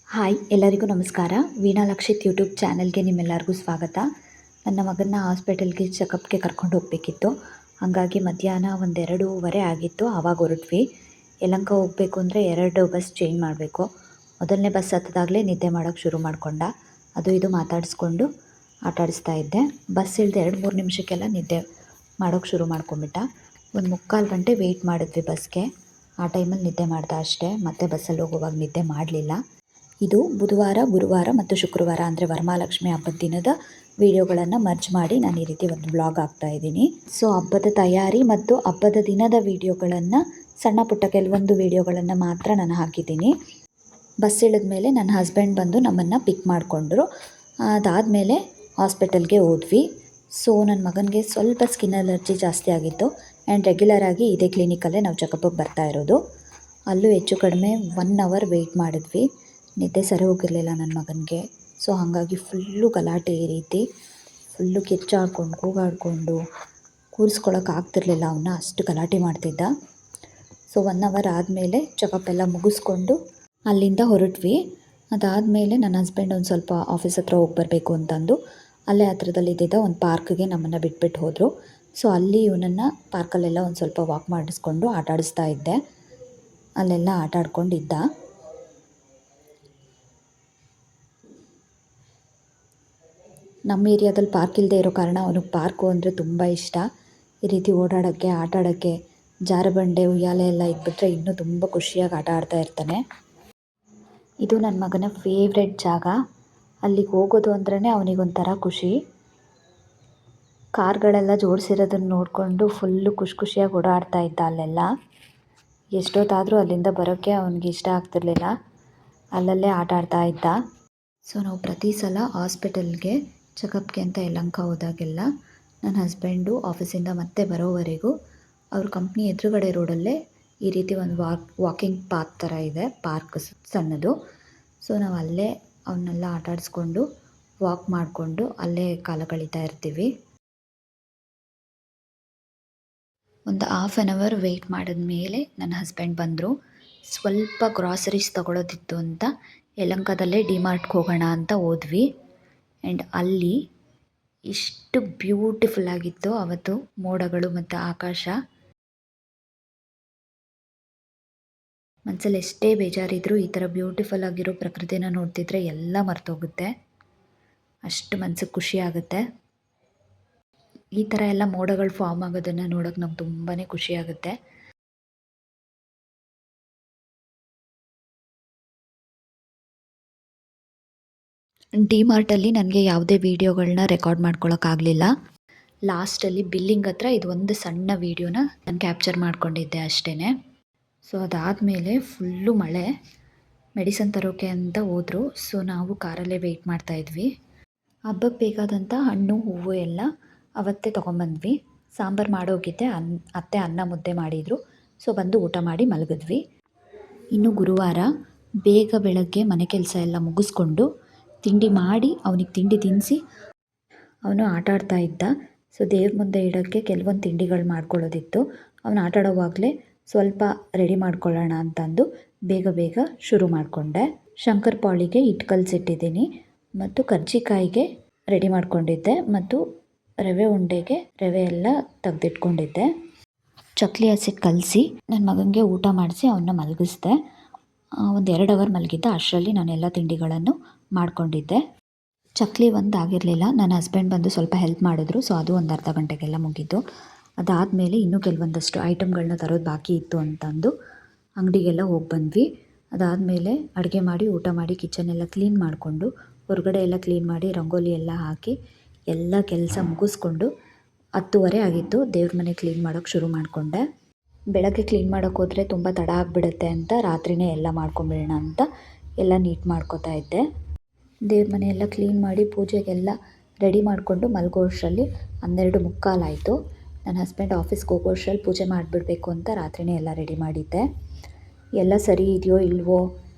Hi ಎಲ್ಲರಿಗೂ ನಮಸ್ಕಾರ. Veena Lakshith YouTube ಚಾನಲ್ಗೆ ನಿಮ್ಮೆಲ್ಲರಿಗೂ ಸ್ವಾಗತ. ನನ್ನ ಮಗನ್ನ ಹಾಸ್ಪಿಟಲ್ಗೆ ಚೆಕಪ್ಗೆ ಕರ್ಕೊಂಡು ಹೋಗಬೇಕಿತ್ತು. ಹಾಗಾಗಿ ಮಧ್ಯಾಹ್ನ 2:30 ಆಗಿತ್ತು. ಆವಾಗ ಹೊರಟ್ವಿ. ಯಲಹಂಕ ಹೋಗಬೇಕು ಅಂದರೆ 2 ಬಸ್ ಚೇಂಜ್ ಮಾಡಬೇಕು. ಮೊದಲನೇ ಬಸ್ ಹತ್ತಿದಾಗಲೇ ನಿದ್ದೆ ಮಾಡೋಕ್ಕೆ ಶುರು ಮಾಡಿಕೊಂಡ. ಅದು ಇದು ಮಾತಾಡಿಸ್ಕೊಂಡು ಆಟ ಆಡಿಸ್ತಾ ಇದ್ದೆ. ಬಸ್ ಇಳಿದು 2-3 ನಿಮಿಷಕ್ಕೆಲ್ಲ ನಿದ್ದೆ ಮಾಡೋಕ್ಕೆ ಶುರು ಮಾಡ್ಕೊಂಬಿಟ್ಟ. ಒಂದು 3/4 ಗಂಟೆ ವೆಯ್ಟ್ ಮಾಡಿದ್ವಿ ಬಸ್ಗೆ. ಆ ಟೈಮಲ್ಲಿ ನಿದ್ದೆ ಮಾಡ್ದ ಅಷ್ಟೇ. ಮತ್ತೆ ಬಸ್ಸಲ್ಲಿ ಹೋಗುವಾಗ ನಿದ್ದೆ ಮಾಡಲಿಲ್ಲ. ಇದು ಬುಧವಾರ, ಗುರುವಾರ ಮತ್ತು ಶುಕ್ರವಾರ ಅಂದರೆ ವರಮಹಾಲಕ್ಷ್ಮಿ ಹಬ್ಬದ ದಿನದ ವಿಡಿಯೋಗಳನ್ನು ಮರ್ಜ್ ಮಾಡಿ ನಾನು ಈ ರೀತಿ ಒಂದು ಬ್ಲಾಗ್ ಹಾಕ್ತಾಯಿದ್ದೀನಿ. ಸೊ ಹಬ್ಬದ ತಯಾರಿ ಮತ್ತು ಹಬ್ಬದ ದಿನದ ವಿಡಿಯೋಗಳನ್ನು, ಸಣ್ಣ ಪುಟ್ಟ ಕೆಲವೊಂದು ವಿಡಿಯೋಗಳನ್ನು ಮಾತ್ರ ನಾನು ಹಾಕಿದ್ದೀನಿ. ಬಸ್ ಇಳಿದ ಮೇಲೆ ನನ್ನ ಹಸ್ಬೆಂಡ್ ಬಂದು ನಮ್ಮನ್ನು ಪಿಕ್ ಮಾಡಿಕೊಂಡ್ರು. ಅದಾದಮೇಲೆ ಹಾಸ್ಪಿಟಲ್ಗೆ ಹೋದ್ವಿ. ಸೊ ನನ್ನ ಮಗನಿಗೆ ಸ್ವಲ್ಪ ಸ್ಕಿನ್ ಅಲರ್ಜಿ ಜಾಸ್ತಿ ಆಗಿತ್ತು. ಆ್ಯಂಡ್ ರೆಗ್ಯುಲರಾಗಿ ಇದೇ ಕ್ಲಿನಿಕಲ್ಲೇ ನಾವು ಚೆಕಪ್ಪಿಗೆ ಬರ್ತಾ ಇರೋದು. ಅಲ್ಲೂ ಹೆಚ್ಚು ಕಡಿಮೆ 1 ಅವರ್ ವೆಯ್ಟ್ ಮಾಡಿದ್ವಿ. ನಿದ್ದೆ ಸರಿ ಹೋಗಿರಲಿಲ್ಲ ನನ್ನ ಮಗನಿಗೆ. ಸೊ ಹಾಗಾಗಿ ಫುಲ್ಲು ಗಲಾಟೆ, ಈ ರೀತಿ ಫುಲ್ಲು ಕಿರ್ಚಾಡ್ಕೊಂಡು ಕೂಗಾಡಿಕೊಂಡು ಕೂರಿಸ್ಕೊಳ್ಳೋಕೆ ಆಗ್ತಿರ್ಲಿಲ್ಲ ಅವನ್ನ, ಅಷ್ಟು ಗಲಾಟೆ ಮಾಡ್ತಿದ್ದ. ಸೊ 1 ಅವರ್ ಆದಮೇಲೆ ಚೆಕಪ್ ಎಲ್ಲ ಮುಗಿಸ್ಕೊಂಡು ಅಲ್ಲಿಂದ ಹೊರಟ್ವಿ. ಅದಾದಮೇಲೆ ನನ್ನ ಹಸ್ಬೆಂಡ್ ಒಂದು ಸ್ವಲ್ಪ ಆಫೀಸ್ ಹತ್ರ ಹೋಗಿ ಬರಬೇಕು ಅಂತಂದು ಅಲ್ಲೇ ಹತ್ರದಲ್ಲಿದ್ದ ಒಂದು ಪಾರ್ಕ್ಗೆ ನಮ್ಮನ್ನು ಬಿಟ್ಬಿಟ್ಟು ಹೋದರು. ಸೊ ಅಲ್ಲಿ ಇವನನ್ನು ಪಾರ್ಕಲ್ಲೆಲ್ಲ ಒಂದು ಸ್ವಲ್ಪ ವಾಕ್ ಮಾಡಿಸ್ಕೊಂಡು ಆಟ ಆಡಿಸ್ತಾ ಇದ್ದೆ. ಅಲ್ಲೆಲ್ಲ ಆಟ ಆಡ್ಕೊಂಡಿದ್ದ. ನಮ್ಮ ಏರಿಯಾದಲ್ಲಿ ಪಾರ್ಕ್ ಇಲ್ಲದೆ ಇರೋ ಕಾರಣ ಅವನಿಗೆ ಪಾರ್ಕು ಅಂದರೆ ತುಂಬ ಇಷ್ಟ. ಈ ರೀತಿ ಓಡಾಡೋಕ್ಕೆ, ಆಟ ಆಡೋಕ್ಕೆ, ಜಾರಬಂಡೆ, ಉಯ್ಯಾಲೆ ಎಲ್ಲ ಇದ್ಬಿಟ್ರೆ ಇನ್ನೂ ತುಂಬ ಖುಷಿಯಾಗಿ ಆಟ ಆಡ್ತಾ ಇರ್ತಾನೆ. ಇದು ನನ್ನ ಮಗನ ಫೇವ್ರೆಟ್ ಜಾಗ. ಅಲ್ಲಿಗೆ ಹೋಗೋದು ಅಂದ್ರೇ ಅವನಿಗೊಂಥರ ಖುಷಿ. ಕಾರ್ಗಳೆಲ್ಲ ಜೋಡಿಸಿರೋದನ್ನು ನೋಡಿಕೊಂಡು ಫುಲ್ಲು ಖುಷಿಯಾಗಿ ಓಡಾಡ್ತಾ ಇದ್ದ ಅಲ್ಲೆಲ್ಲ. ಎಷ್ಟೊತ್ತಾದರೂ ಅಲ್ಲಿಂದ ಬರೋಕ್ಕೆ ಅವನಿಗೆ ಇಷ್ಟ ಆಗ್ತಿರ್ಲಿಲ್ಲ. ಅಲ್ಲಲ್ಲೇ ಆಟ ಆಡ್ತಾ ಇದ್ದ. ಸೊ ನಾವು ಪ್ರತಿ ಸಲ ಹಾಸ್ಪಿಟಲ್ಗೆ ಚೆಕಪ್ಗೆ ಅಂತ ಯಲಹಂಕ ಹೋದಾಗೆಲ್ಲ ನನ್ನ ಹಸ್ಬೆಂಡು ಆಫೀಸಿಂದ ಮತ್ತೆ ಬರೋವರೆಗೂ ಅವ್ರ ಕಂಪ್ನಿ ಎದುರುಗಡೆ ರೋಡಲ್ಲೇ ಈ ರೀತಿ ಒಂದು ವಾಕಿಂಗ್ ಪಾತ್ ಥರ ಇದೆ, ಪಾರ್ಕ್ ಸಣ್ಣದು. ಸೊ ನಾವು ಅಲ್ಲೇ ಅವನ್ನೆಲ್ಲ ಆಟ ಆಡಿಸ್ಕೊಂಡು ವಾಕ್ ಮಾಡಿಕೊಂಡು ಅಲ್ಲೇ ಕಾಲ ಕಳೀತಾ ಇರ್ತೀವಿ. ಒಂದು 1/2 ಅವರ್ ವೆಯ್ಟ್ ಮಾಡಿದ ಮೇಲೆ ನನ್ನ ಹಸ್ಬೆಂಡ್ ಬಂದರು. ಸ್ವಲ್ಪ ಗ್ರಾಸರೀಸ್ ತೊಗೊಳೋದಿತ್ತು ಅಂತ ಯಲಹಂಕದಲ್ಲೇ ಡಿಮಾರ್ಟ್ಗೆ ಹೋಗೋಣ ಅಂತ ಹೋದ್ವಿ. ಆ್ಯಂಡ್ ಅಲ್ಲಿ ಇಷ್ಟು ಬ್ಯೂಟಿಫುಲ್ ಆಗಿತ್ತು ಅವತ್ತು ಮೋಡಗಳು ಮತ್ತು ಆಕಾಶ. ಮನಸ್ಸಲ್ಲಿ ಎಷ್ಟೇ ಬೇಜಾರಿದ್ರೂ ಈ ಥರ ಬ್ಯೂಟಿಫುಲ್ ಆಗಿರೋ ಪ್ರಕೃತಿನ ನೋಡ್ತಿದ್ರೆ ಎಲ್ಲ ಮರ್ತೋಗುತ್ತೆ. ಅಷ್ಟು ಮನಸ್ಸಿಗೆ ಖುಷಿ ಆಗುತ್ತೆ. ಈ ಥರ ಎಲ್ಲ ಮೋಡಗಳು ಫಾರ್ಮ್ ಆಗೋದನ್ನು ನೋಡೋಕೆ ನಮ್ಗೆ ತುಂಬಾ ಖುಷಿ ಆಗುತ್ತೆ. ಡಿಮಾರ್ಟಲ್ಲಿ ನನಗೆ ಯಾವುದೇ ವೀಡಿಯೋಗಳನ್ನ ರೆಕಾರ್ಡ್ ಮಾಡ್ಕೊಳ್ಳೋಕ್ಕಾಗಲಿಲ್ಲ. ಲಾಸ್ಟಲ್ಲಿ ಬಿಲ್ಲಿಂಗ್ ಹತ್ರ ಇದು ಒಂದು ಸಣ್ಣ ವೀಡಿಯೋನ ನಾನು ಕ್ಯಾಪ್ಚರ್ ಮಾಡ್ಕೊಂಡಿದ್ದೆ ಅಷ್ಟೇ. ಸೊ ಅದಾದಮೇಲೆ ಫುಲ್ಲು ಮಳೆ. ಮೆಡಿಸನ್ ತರೋಕೆ ಅಂತ ಹೋದರು. ಸೊ ನಾವು ಕಾರಲ್ಲೇ ವೆಯ್ಟ್ ಮಾಡ್ತಾಯಿದ್ವಿ. ಹಬ್ಬಕ್ಕೆ ಬೇಕಾದಂಥ ಹಣ್ಣು ಹೂವು ಎಲ್ಲ ಅವತ್ತೇ ತೊಗೊಂಬಂದ್ವಿ. ಸಾಂಬಾರು ಮಾಡೋಗಿದ್ದೆ. ಅತ್ತೆ ಅನ್ನ ಮುದ್ದೆ ಮಾಡಿದರು. ಸೊ ಬಂದು ಊಟ ಮಾಡಿ ಮಲಗಿದ್ವಿ. ಇನ್ನು ಗುರುವಾರ ಬೇಗ ಬೆಳಗ್ಗೆ ಮನೆ ಕೆಲಸ ಎಲ್ಲ ಮುಗಿಸ್ಕೊಂಡು ತಿಂಡಿ ಮಾಡಿ ಅವನಿಗೆ ತಿಂಡಿ ತಿನ್ನಿಸಿ ಅವನು ಆಟ ಆಡ್ತಾ ಇದ್ದ. ಸೊ ದೇವ್ರ ಮುಂದೆ ಇಡೋಕ್ಕೆ ಕೆಲವೊಂದು ತಿಂಡಿಗಳು ಮಾಡ್ಕೊಳ್ಳೋದಿತ್ತು. ಅವನು ಆಟ ಆಡೋವಾಗಲೇ ಸ್ವಲ್ಪ ರೆಡಿ ಮಾಡ್ಕೊಳ್ಳೋಣ ಅಂತಂದು ಬೇಗ ಶುರು ಮಾಡಿಕೊಂಡೆ. ಶಂಕರಪಾಳಿಗೆ ಹಿಟ್ಟು ಕಲಸಿಟ್ಟಿದ್ದೀನಿ ಮತ್ತು ಕರ್ಜಿಕಾಯಿಗೆ ರೆಡಿ ಮಾಡ್ಕೊಂಡಿದ್ದೆ ಮತ್ತು ರವೆ ಉಂಡೆಗೆ ರವೆ ಎಲ್ಲ ತೆಗೆದಿಟ್ಕೊಂಡಿದ್ದೆ. ಚಕ್ಲಿ ಹಸಿಟ್ಟು ಕಲಸಿ ನನ್ನ ಮಗನಿಗೆ ಊಟ ಮಾಡಿಸಿ ಅವನ್ನ ಮಲಗಿಸ್ದೆ. ಒಂದು 2 ಅವರ್ ಮಲಗಿದ್ದ. ಅಷ್ಟರಲ್ಲಿ ನಾನೆಲ್ಲ ತಿಂಡಿಗಳನ್ನು ಮಾಡ್ಕೊಂಡಿದ್ದೆ. ಚಕ್ಲಿ ಒಂದು ಆಗಿರಲಿಲ್ಲ. ನನ್ನ ಹಸ್ಬೆಂಡ್ ಬಂದು ಸ್ವಲ್ಪ ಹೆಲ್ಪ್ ಮಾಡಿದ್ರು. ಸೊ ಅದು ಒಂದು ಅರ್ಧ ಗಂಟೆಗೆಲ್ಲ ಮುಗೀತು. ಅದಾದಮೇಲೆ ಇನ್ನೂ ಕೆಲವೊಂದಷ್ಟು ಐಟಮ್ಗಳನ್ನ ತರೋದು ಬಾಕಿ ಇತ್ತು ಅಂತಂದು ಅಂಗಡಿಗೆಲ್ಲ ಹೋಗಿ ಬಂದ್ವಿ. ಅದಾದಮೇಲೆ ಅಡುಗೆ ಮಾಡಿ ಊಟ ಮಾಡಿ ಕಿಚನ್ ಎಲ್ಲ ಕ್ಲೀನ್ ಮಾಡಿಕೊಂಡು ಹೊರಗಡೆ ಎಲ್ಲ ಕ್ಲೀನ್ ಮಾಡಿ ರಂಗೋಲಿ ಎಲ್ಲ ಹಾಕಿ ಎಲ್ಲ ಕೆಲಸ ಮುಗಿಸ್ಕೊಂಡು 10:30 ಆಗಿತ್ತು. ದೇವ್ರ ಮನೆ ಕ್ಲೀನ್ ಮಾಡೋಕ್ಕೆ ಶುರು ಮಾಡಿಕೊಂಡೆ. ಬೆಳಗ್ಗೆ ಕ್ಲೀನ್ ಮಾಡೋಕ್ಕೆ ಹೋದರೆ ತುಂಬ ತಡ ಆಗಿಬಿಡುತ್ತೆ ಅಂತ ರಾತ್ರಿಯೇ ಎಲ್ಲ ಮಾಡ್ಕೊಂಬಿಡೋಣ ಅಂತ ಎಲ್ಲ ನೀಟ್ ಮಾಡ್ಕೋತಾ ಇದ್ದೆ. ದೇವ್ರ ಮನೆ ಎಲ್ಲ ಕ್ಲೀನ್ ಮಾಡಿ ಪೂಜೆಗೆಲ್ಲ ರೆಡಿ ಮಾಡಿಕೊಂಡು ಮಲಗೋ ಅಷ್ಟರಲ್ಲಿ 12:45 ಆಯಿತು. ನನ್ನ ಹಸ್ಬೆಂಡ್ ಆಫೀಸ್ಗೆ ಹೋಗೋ ಅಷ್ಟರಲ್ಲಿ ಪೂಜೆ ಮಾಡಿಬಿಡಬೇಕು ಅಂತ ರಾತ್ರಿಯೇ ಎಲ್ಲ ರೆಡಿ ಮಾಡಿದ್ದೆ. ಎಲ್ಲ ಸರಿ ಇದೆಯೋ ಇಲ್ವೋ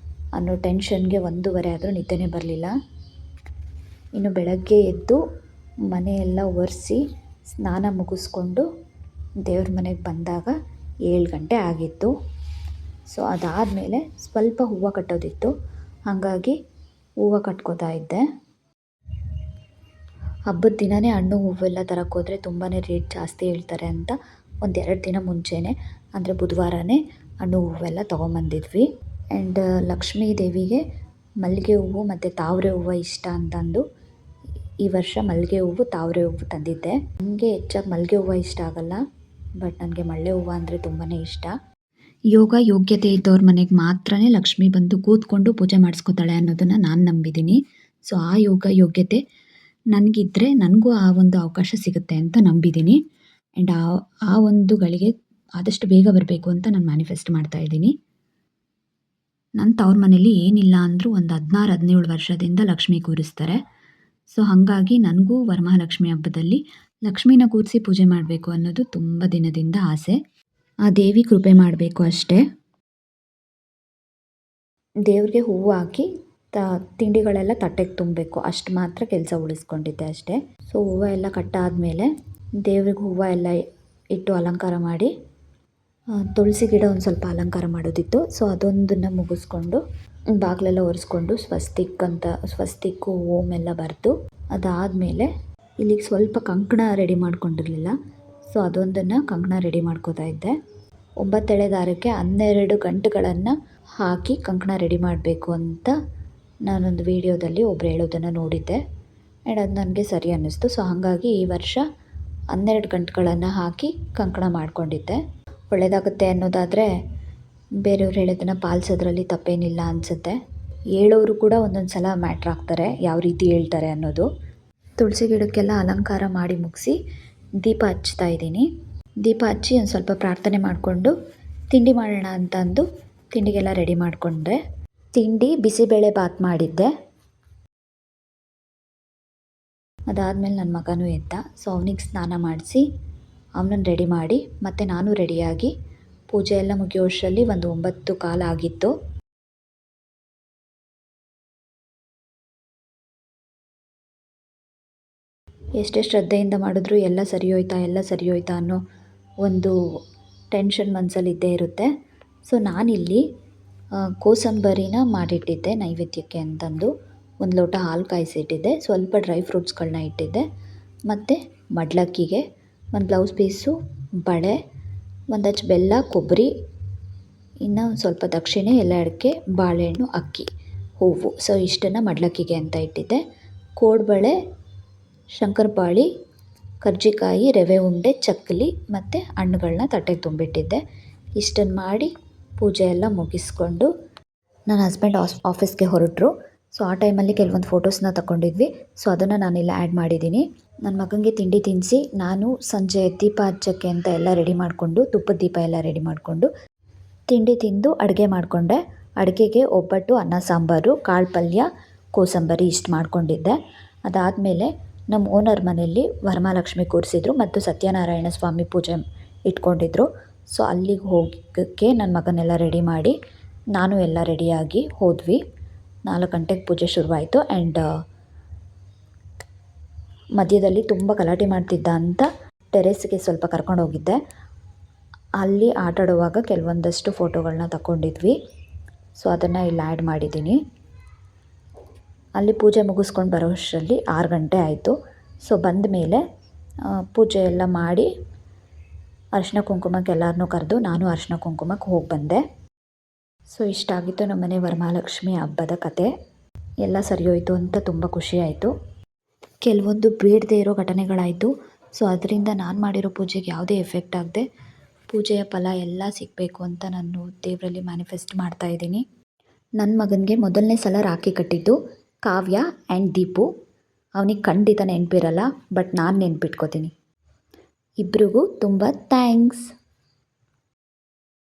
ಅನ್ನೋ ಟೆನ್ಷನ್ಗೆ 1:30 ಆದರೂ ನಿದ್ದೆನೇ ಬರಲಿಲ್ಲ. ಇನ್ನು ಬೆಳಗ್ಗೆ ಎದ್ದು ಮನೆಯೆಲ್ಲ ಒರೆಸಿ ಸ್ನಾನ ಮುಗಿಸ್ಕೊಂಡು ದೇವ್ರ ಮನೆಗೆ ಬಂದಾಗ 7 ಗಂಟೆ ಆಗಿತ್ತು. ಸೊ ಅದಾದಮೇಲೆ ಸ್ವಲ್ಪ ಹೂವು ಕಟ್ಟೋದಿತ್ತು. ಹಾಗಾಗಿ ಹೂವು ಕಟ್ಕೋತಾ ಇದ್ದೆ. ಹಬ್ಬದ ದಿನವೇ ಹಣ್ಣು ಹೂವೆಲ್ಲ ತರಕ್ಕೆ ಹೋದರೆ ತುಂಬಾ ರೇಟ್ ಜಾಸ್ತಿ ಹೇಳ್ತಾರೆ ಅಂತ ಒಂದು 2 ದಿನ ಮುಂಚೆನೇ ಅಂದರೆ ಬುಧವಾರನೇ ಹಣ್ಣು ಹೂವೆಲ್ಲ ತೊಗೊಂಬಂದಿದ್ವಿ. ಆ್ಯಂಡ್ ಲಕ್ಷ್ಮೀ ದೇವಿಗೆ ಮಲ್ಲಿಗೆ ಹೂವು ಮತ್ತು ತಾವರೆ ಹೂವು ಇಷ್ಟ ಅಂತಂದು ಈ ವರ್ಷ ಮಲ್ಲಿಗೆ ಹೂವು ತಾವರೆ ಹೂವು ತಂದಿದ್ದೆ. ನನಗೆ ಹೆಚ್ಚಾಗಿ ಮಲ್ಲಿಗೆ ಹೂವು ಇಷ್ಟ ಆಗಲ್ಲ, ಬಟ್ ನನಗೆ ಮಲ್ಲೆ ಹೂವು ಅಂದರೆ ತುಂಬಾ ಇಷ್ಟ. ಯೋಗ ಯೋಗ್ಯತೆ ಇದ್ದವ್ರ ಮನೆಗೆ ಮಾತ್ರನೇ ಲಕ್ಷ್ಮಿ ಬಂದು ಕೂತ್ಕೊಂಡು ಪೂಜೆ ಮಾಡಿಸ್ಕೊತಾಳೆ ಅನ್ನೋದನ್ನು ನಾನು ನಂಬಿದ್ದೀನಿ. ಸೊ ಆ ಯೋಗ ಯೋಗ್ಯತೆ ನನಗಿದ್ದರೆ ನನಗೂ ಆ ಒಂದು ಅವಕಾಶ ಸಿಗುತ್ತೆ ಅಂತ ನಂಬಿದ್ದೀನಿ. ಆ್ಯಂಡ್ ಆ ಒಂದು ಗಳಿಗೆ ಆದಷ್ಟು ಬೇಗ ಬರಬೇಕು ಅಂತ ನಾನು ಮ್ಯಾನಿಫೆಸ್ಟ್ ಮಾಡ್ತಾಯಿದ್ದೀನಿ. ನನ್ನ ತವ್ರ ಮನೇಲಿ ಏನಿಲ್ಲ ಅಂದರೂ ಒಂದು 16-17 ವರ್ಷದಿಂದ ಲಕ್ಷ್ಮಿ ಕೂರಿಸ್ತಾರೆ. ಸೊ ಹಾಗಾಗಿ ನನಗೂ ವರಮಹಾಲಕ್ಷ್ಮಿ ಹಬ್ಬದಲ್ಲಿ ಲಕ್ಷ್ಮೀನ ಕೂರಿಸಿ ಪೂಜೆ ಮಾಡಬೇಕು ಅನ್ನೋದು ತುಂಬ ದಿನದಿಂದ ಆಸೆ. ಆ ದೇವಿ ಕೃಪೆ ಮಾಡಬೇಕು ಅಷ್ಟೇ. ದೇವ್ರಿಗೆ ಹೂವು ಹಾಕಿ ತಿಂಡಿಗಳೆಲ್ಲ ತಟ್ಟೆಗೆ ತುಂಬಬೇಕು, ಅಷ್ಟು ಮಾತ್ರ ಕೆಲಸ ಉಳಿಸ್ಕೊಂಡಿದ್ದೆ ಅಷ್ಟೇ. ಸೊ ಹೂವು ಎಲ್ಲ ಕಟ್ಟಾದಮೇಲೆ ದೇವ್ರಿಗೆ ಹೂವು ಎಲ್ಲ ಇಟ್ಟು ಅಲಂಕಾರ ಮಾಡಿ, ತುಳಸಿ ಗಿಡ ಒಂದು ಸ್ವಲ್ಪ ಅಲಂಕಾರ ಮಾಡೋದಿತ್ತು. ಸೊ ಅದೊಂದನ್ನು ಮುಗಿಸ್ಕೊಂಡು ಬಾಗಿಲೆಲ್ಲ ಒರೆಸ್ಕೊಂಡು ಸ್ವಸ್ತಿಕ್ಕು ಓಮ್ ಎಲ್ಲ ಬರೆದು ಅದಾದಮೇಲೆ ಇಲ್ಲಿಗೆ ಸ್ವಲ್ಪ ಕಂಕಣ ರೆಡಿ ಮಾಡ್ಕೊಂಡಿರಲಿಲ್ಲ. ಸೊ ಅದೊಂದನ್ನು ಕಂಕಣ ರೆಡಿ ಮಾಡ್ಕೋತಾ ಇದ್ದೆ. 9 ಎಳೆ ದಾರಕ್ಕೆ 12 ಗಂಟುಗಳನ್ನು ಹಾಕಿ ಕಂಕಣ ರೆಡಿ ಮಾಡಬೇಕು ಅಂತ ನಾನೊಂದು ವೀಡಿಯೋದಲ್ಲಿ ಒಬ್ರು ಹೇಳೋದನ್ನು ನೋಡಿದ್ದೆ. ಆ್ಯಂಡ್ ಅದು ನನಗೆ ಸರಿ ಅನ್ನಿಸ್ತು. ಸೊ ಹಾಗಾಗಿ ಈ ವರ್ಷ 12 ಗಂಟುಗಳನ್ನು ಹಾಕಿ ಕಂಕಣ ಮಾಡ್ಕೊಂಡಿದ್ದೆ. ಒಳ್ಳೆಯದಾಗುತ್ತೆ ಅನ್ನೋದಾದರೆ ಬೇರೆಯವ್ರು ಹೇಳೋದನ್ನು ಪಾಲಿಸೋದ್ರಲ್ಲಿ ತಪ್ಪೇನಿಲ್ಲ ಅನಿಸುತ್ತೆ. ಹೇಳೋರು ಕೂಡ ಒಂದೊಂದು ಸಲ ಮ್ಯಾಟ್ರ್ ಆಗ್ತಾರೆ, ಯಾವ ರೀತಿ ಹೇಳ್ತಾರೆ ಅನ್ನೋದು. ತುಳಸಿ ಗಿಡಕ್ಕೆಲ್ಲ ಅಲಂಕಾರ ಮಾಡಿ ಮುಗಿಸಿ ದೀಪ ಹಚ್ತಾ ಇದ್ದೀನಿ. ದೀಪ ಹಚ್ಚಿ ಒಂದು ಸ್ವಲ್ಪ ಪ್ರಾರ್ಥನೆ ಮಾಡಿಕೊಂಡು ತಿಂಡಿ ಮಾಡೋಣ ಅಂತಂದು ತಿಂಡಿಗೆಲ್ಲ ರೆಡಿ ಮಾಡಿಕೊಂಡೆ. ತಿಂಡಿ ಬಿಸಿಬೇಳೆ ಬಾತ್ ಮಾಡಿದ್ದೆ. ಅದಾದಮೇಲೆ ನನ್ನ ಮಗನೂ ಎದ್ದ. ಸೊ ಅವನಿಗೆ ಸ್ನಾನ ಮಾಡಿಸಿ ಅವನನ್ನು ರೆಡಿ ಮಾಡಿ ಮತ್ತು ನಾನು ರೆಡಿಯಾಗಿ ಪೂಜೆ ಎಲ್ಲ ಮುಗಿಯೋಷ್ಟರಲ್ಲಿ ಒಂದು 9:15 ಆಗಿತ್ತು. ಎಷ್ಟೇ ಶ್ರದ್ಧೆಯಿಂದ ಮಾಡಿದ್ರೂ ಎಲ್ಲ ಸರಿ ಹೋಯ್ತಾ ಅನ್ನೋ ಒಂದು ಟೆನ್ಷನ್ ಮನಸ್ಸಲ್ಲಿ ಇದ್ದೇ ಇರುತ್ತೆ. ಸೊ ನಾನಿಲ್ಲಿ ಕೋಸಂಬರಿನ ಮಾಡಿಟ್ಟಿದ್ದೆ ನೈವೇದ್ಯಕ್ಕೆ ಅಂತಂದು. 1 ಲೋಟ ಹಾಲು ಕಾಯಿಸಿಟ್ಟಿದ್ದೆ, ಸ್ವಲ್ಪ ಡ್ರೈ ಫ್ರೂಟ್ಸ್ಗಳನ್ನ ಇಟ್ಟಿದ್ದೆ, ಮತ್ತು ಮಡ್ಲಕ್ಕಿಗೆ ಒಂದು ಬ್ಲೌಸ್ ಪೀಸು, ಬಳೆ, ಒಂದು ಅಚ್ಚು ಬೆಲ್ಲ, ಕೊಬ್ಬರಿ, ಇನ್ನು ಸ್ವಲ್ಪ ದಕ್ಷಿಣೆ, ಎಲೆ ಅಡಿಕೆ, ಬಾಳೆಹಣ್ಣು, ಅಕ್ಕಿ, ಹೂವು. ಸೊ ಇಷ್ಟನ್ನು ಮಡ್ಲಕ್ಕಿಗೆ ಅಂತ ಇಟ್ಟಿದ್ದೆ. ಕೋಡ್ಬಳೆ, ಶಂಕರಪಾಳಿ, ಕರ್ಜಿಕಾಯಿ, ರವೆ ಉಂಡೆ, ಚಕ್ಕಲಿ ಮತ್ತು ಹಣ್ಣುಗಳನ್ನ ತಟ್ಟೆಗೆ ತುಂಬಿಟ್ಟಿದ್ದೆ. ಇಷ್ಟನ್ನು ಮಾಡಿ ಪೂಜೆ ಎಲ್ಲ ಮುಗಿಸ್ಕೊಂಡು ನನ್ನ ಹಸ್ಬೆಂಡ್ ಆಫೀಸ್ಗೆ ಹೊರಟರು. ಸೊ ಆ ಟೈಮಲ್ಲಿ ಕೆಲವೊಂದು ಫೋಟೋಸ್ನ ತಗೊಂಡಿದ್ವಿ. ಸೊ ಅದನ್ನು ನಾನಿಲ್ಲಿ ಆ್ಯಡ್ ಮಾಡಿದ್ದೀನಿ. ನನ್ನ ಮಗನಿಗೆ ತಿಂಡಿ ತಿನ್ನಿಸಿ ನಾನು ಸಂಜೆ ದೀಪ ಹಚ್ಚೋಕ್ಕೆ ಅಂತ ಎಲ್ಲ ರೆಡಿ ಮಾಡಿಕೊಂಡು, ತುಪ್ಪದ ದೀಪ ಎಲ್ಲ ರೆಡಿ ಮಾಡಿಕೊಂಡು ತಿಂಡಿ ತಿಂದು ಅಡುಗೆ ಮಾಡಿಕೊಂಡೆ. ಅಡುಗೆಗೆ ಒಬ್ಬಟ್ಟು, ಅನ್ನ ಸಾಂಬಾರು, ಕಾಳು ಪಲ್ಯ, ಕೋಸಂಬರಿ ಇಷ್ಟು ಮಾಡ್ಕೊಂಡಿದ್ದೆ. ಅದಾದಮೇಲೆ ನಮ್ಮ ಓನರ್ ಮನೆಯಲ್ಲಿ ವರಮಹಾಲಕ್ಷ್ಮಿ ಕೂರಿಸಿದ್ರು ಮತ್ತು ಸತ್ಯನಾರಾಯಣ ಸ್ವಾಮಿ ಪೂಜೆ ಇಟ್ಕೊಂಡಿದ್ರು. ಸೊ ಅಲ್ಲಿಗೆ ಹೋಗೋಕ್ಕೆ ನನ್ನ ಮಗನೆಲ್ಲ ರೆಡಿ ಮಾಡಿ ನಾನು ಎಲ್ಲ ರೆಡಿಯಾಗಿ ಹೋದ್ವಿ. 4 ಗಂಟೆಗೆ ಪೂಜೆ ಶುರುವಾಯಿತು. ಆ್ಯಂಡ್ ಮಧ್ಯದಲ್ಲಿ ತುಂಬ ಗಲಾಟೆ ಮಾಡ್ತಿದ್ದ ಅಂತ ಟೆರೆಸ್ಗೆ ಸ್ವಲ್ಪ ಕರ್ಕೊಂಡು ಹೋಗಿದ್ದೆ. ಅಲ್ಲಿ ಆಟಾಡುವಾಗ ಕೆಲವೊಂದಷ್ಟು ಫೋಟೋಗಳನ್ನ ತಗೊಂಡಿದ್ವಿ. ಸೊ ಅದನ್ನು ಇಲ್ಲಿ ಆ್ಯಡ್ ಮಾಡಿದ್ದೀನಿ. ಅಲ್ಲಿ ಪೂಜೆ ಮುಗಿಸ್ಕೊಂಡು ಬರೋಷ್ಟರಲ್ಲಿ 6 ಗಂಟೆ ಆಯಿತು. ಸೊ ಬಂದ ಮೇಲೆ ಪೂಜೆ ಎಲ್ಲ ಮಾಡಿ ಅರಿಶಿನ ಕುಂಕುಮಕ್ಕೆ ಎಲ್ಲರನ್ನೂ ಕರೆದು ನಾನು ಅರಿಶಿನ ಕುಂಕುಮಕ್ಕೆ ಹೋಗಿ ಬಂದೆ. ಸೊ ಇಷ್ಟಾಗಿತ್ತು ನಮ್ಮನೆ ವರಮಹಾಲಕ್ಷ್ಮಿ ಹಬ್ಬದ ಕತೆ. ಎಲ್ಲ ಸರಿ ಹೋಯಿತು ಅಂತ ತುಂಬ ಖುಷಿ ಆಯಿತು. ಕೆಲವೊಂದು ಬೇಡದೇ ಇರೋ ಘಟನೆಗಳಾಯಿತು. ಸೊ ಅದರಿಂದ ನಾನು ಮಾಡಿರೋ ಪೂಜೆಗೆ ಯಾವುದೇ ಎಫೆಕ್ಟ್ ಆಗದೆ ಪೂಜೆಯ ಫಲ ಎಲ್ಲ ಸಿಗಬೇಕು ಅಂತ ನಾನು ದೇವರಲ್ಲಿ ಮ್ಯಾನಿಫೆಸ್ಟ್ ಮಾಡ್ತಾಯಿದ್ದೀನಿ. ನನ್ನ ಮಗನಿಗೆ ಮೊದಲನೇ ಸಲ ರಾಖಿ ಕಟ್ಟಿದ್ದು ಕಾವ್ಯ ಆ್ಯಂಡ್ ದೀಪು. ಅವನಿಗೆ ಖಂಡಿತ ನೆನಪಿರಲ್ಲ, ಬಟ್ ನಾನು ನೆನಪಿಟ್ಕೋತೀನಿ. ಇಬ್ರಿಗೂ ತುಂಬ ಥ್ಯಾಂಕ್ಸ್.